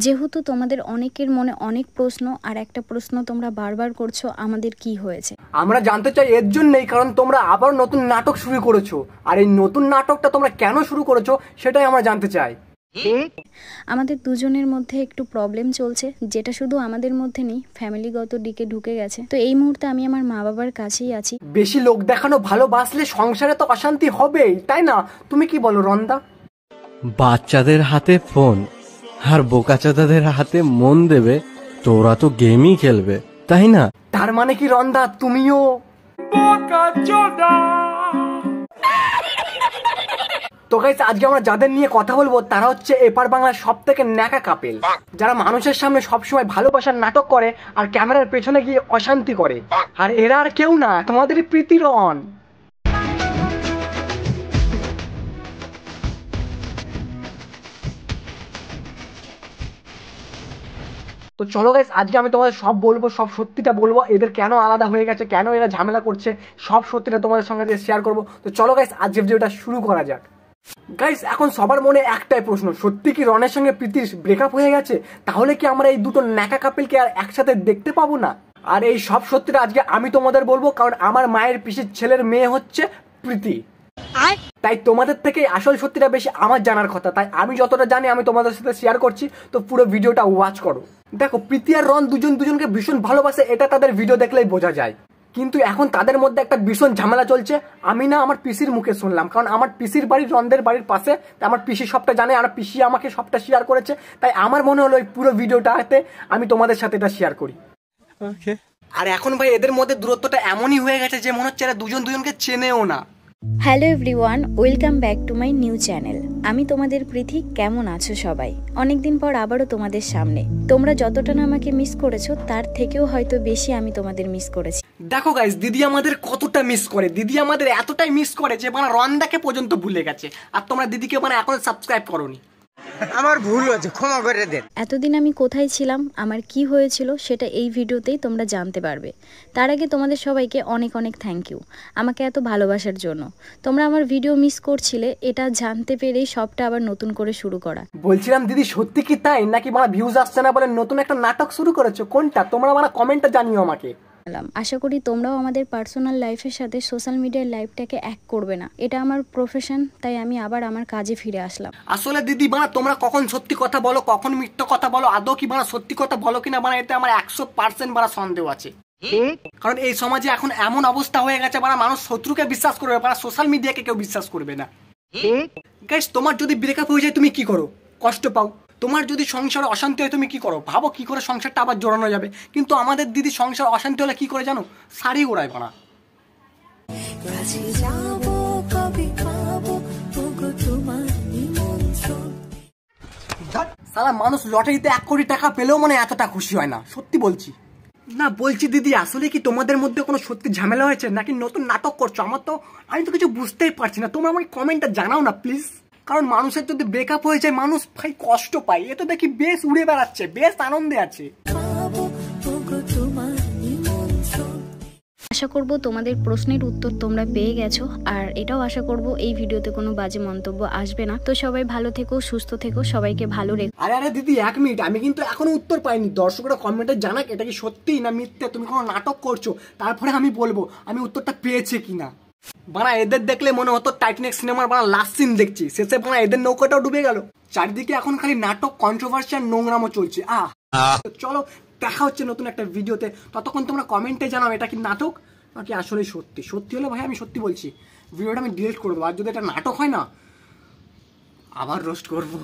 যেহেতু তোমাদের অনেকের মনে অনেক প্রশ্ন, আর একটা প্রশ্ন তোমরা বারবার করছো, আমাদের কি হয়েছে। আমরা জানতে চাই এর জন্যই, কারণ তোমরা আবার নতুন নাটক শুরু করেছো, আর এই নতুন নাটকটা তোমরা কেন শুরু করেছো সেটাই আমরা জানতে চাই। আমাদের দুজনের মধ্যে একটু প্রবলেম চলছে, যেটা শুধু আমাদের মধ্যে নেই, ফ্যামিলিগত দিকে ঢুকে গেছে। তো এই মুহূর্তে আমি আমার মা বাবার কাছেই আছি। বেশি লোক দেখানো ভালোবাসলে সংসারে তো অশান্তি হবেই, তাই না? তুমি কি বলো রন্দা? বাচ্চাদের হাতে ফোন আর বোকাচাদাদের হাতে মন দেবে, তোরা তো গেমই খেলবে, তাই না? তার মানে কি রন্দা তুমিও বোকাচোদা? তো গাইস, আজকে আমরা যাদের নিয়ে কথা বলবো তারা হচ্ছে এপার বাংলার সব থেকে ন্যাকা কাপেল, যারা মানুষের সামনে সবসময় ভালোবাসার নাটক করে আর ক্যামেরার পেছনে গিয়ে অশান্তি করে। আর এরা আর কেউ না, তোমাদের প্রীতিরন। তো চলো গাইস, আজকে আমি তোমাদের সব বলবো, সব সত্যিটা বলবো, এদের কেন আলাদা হয়ে গেছে, কেন এরা ঝামেলা করছে, সব সত্যিটা তোমাদের সঙ্গে শেয়ার করবো। তো চলো গাইস, আজকে ভিডিওটা শুরু করা যাক। গাইস, এখন সবার মনে একটাই প্রশ্ন, সত্যি কি রনের সঙ্গে প্রীতির ব্রেকআপ হয়ে গেছে? তাহলে কি আমরা এই দুটো ন্যাকা কাপেলকে আর একসাথে দেখতে পাবো না? আর এই সব সত্যিটা আজকে আমি তোমাদের বলবো, কারণ আমার মায়ের পিসির ছেলের মেয়ে হচ্ছে প্রীতি। তাই তোমাদের থেকে আসল সত্যিটা বেশি আমার জানার কথা, তাই আমি যতটা জানি আমি তোমাদের সাথে শেয়ার করছি। তো পুরো ভিডিওটা ওয়াচ করো। দেখো, প্রীতি আর রন দুজনকে ভীষণ ভালোবাসে, এটা তাদের ভিডিও দেখলেই বোঝা যায়। কিন্তু এখন তাদের মধ্যে একটা ভীষণ ঝামেলা চলছে। আমি না আমার পিসির মুখে শুনলাম, কারণ আমার পিসির বাড়ি রনদের বাড়ির পাশে, আমার পিসি সবটা জানে, আর পিসি আমাকে সবটা শেয়ার করেছে। তাই আমার মনে হলো এই পুরো ভিডিওটাতে আমি তোমাদের সাথে এটা শেয়ার করি। আর এখন ভাই এদের মধ্যে দূরত্বটা এমনই হয়ে গেছে যে মনে হচ্ছে এরা দুজনকে চেনেও না। Hello everyone, welcome back to my new channel. আমি তোমাদের প্রীতি। কেমন আছো সবাই? অনেকদিন পর আবারও তোমাদের সামনে। তোমরা যতটা না আমাকে মিস করেছো, তার থেকেও হয়তো বেশি আমি তোমাদের মিস করেছি। দেখো গাইস, দিদি আমাদের কতটা মিস করে, দিদি আমাদের এতটাই মিস করে যে মানে রন্দাকে পর্যন্ত ভুলে গেছে। আর তোমরা দিদিকে মানে এখনো সাবস্ক্রাইব করোনি। আমার ভুল হয়েছে, ক্ষমা করে দেন। এতদিন আমি কোথায় ছিলাম, আমার কি হয়েছিল, সেটা এই ভিডিওতেই তোমরা জানতে পারবে। তার আগে তোমাদের সবাইকে অনেক অনেক থ্যাংক ইউ আমাকে এত ভালোবাসার জন্য। তোমরা আমার ভিডিও মিস করছিলে, এটা জানতে পেরেই সবটা আবার নতুন করে শুরু করা। বলছিলাম দিদি, সত্যি কি তাই, নাকি মানে ভিউজ আসছে না বলে নতুন একটা নাটক শুরু করেছো? কোনটা? তোমরা মানে কমেন্টে জানিও আমাকে। আশা করি তোমরাও আমাদের পার্সোনাল লাইফের সাথে সোশ্যাল মিডিয়ার লাইফটাকে এক করবে না। এটা আমার প্রফেশন, তাই আমি আবার আমার কাজে ফিরে আসলাম। আসলে দিদি মানে তোমরা কখন সত্যি কথা বলো, কখন মিথ্যা কথা বলো, আদৌ কি মানে সত্যি কথা বলো কিনা, মানে এতে আমার 100% মানে সন্দেহ আছে। কারণ এই সমাজে এখন এমন অবস্থা হয়ে গেছে, মানে মানুষ শত্রুকে বিশ্বাস করবে, মানে সোশ্যাল মিডিয়াকে কেউ বিশ্বাস করবে না। গাইস, তোমার যদি ব্রেকআপ হয়ে যায় তুমি কি করো? কষ্ট পাও। তোমার যদি সংসারে অশান্তি হয় তুমি কি করো? ভাবো কি করে সংসারটা আবার জোড়ানো যাবে। কিন্তু আমাদের দিদি সংসার অশান্তি হলে কি করে জানো? শাড়ি ওড়ায় বানা। সালা মানুষ লটারিতে 1 কোটি টাকা পেলেও মানে এতটা খুশি হয় না, সত্যি বলছি। না বলছি দিদি, আসলে কি তোমাদের মধ্যে কোনো সত্যি ঝামেলা হয়েছে, নাকি নতুন নাটক করছো? আমি তো কিছু বুঝতেই পারছি না। তোমরা আমাকে কমেন্টটা জানাও না প্লিজ। কারণ মানুষের যদি ব্রেকআপ হয়ে যায় মানুষ ভাই কষ্ট পায়। এ তো দেখি বেশ উড়ে বেড়াচ্ছে, বেশ আনন্দে আছে। আশা করব তোমাদের প্রশ্নের উত্তর তোমরা পেয়ে গেছো, আর এটাও আশা করব এই ভিডিওতে কোনো বাজে মন্তব্য আসবে না। তো সবাই ভালো থেকো, সুস্থ থেকো, সবাইকে ভালো রেখো। আরে দিদি 1 মিনিট, আমি কিন্তু এখনো উত্তর পাইনি। দর্শকরা কমেন্টে জানাক এটা কি সত্যি না মিথ্যে, তুমি কোনো নাটক করছো, তারপরে আমি বলবো আমি উত্তরটা পেয়েছি কিনা। বানা এদের দেখলে মনে হতো টাইটানিক সিনেমার বানা লাস্ট সিন দেখছি, শেষে বানা এদের নৌকাটাও ডুবে গেল। চারিদিকে এখন খালি নাটক, কন্ট্রোভার্সি আর নোংরামও চলছে। চলো দেখা হচ্ছে নতুন একটা ভিডিওতে। ততক্ষণ তোমরা কমেন্টে জানাও এটা কি নাটক নাকি আসলে সত্যি। সত্যি হলে ভাই আমি সত্যি বলছি ভিডিওটা আমি ডিলিট করে দেবো, আর যদি এটা নাটক হয় না আবার রোস্ট করবো।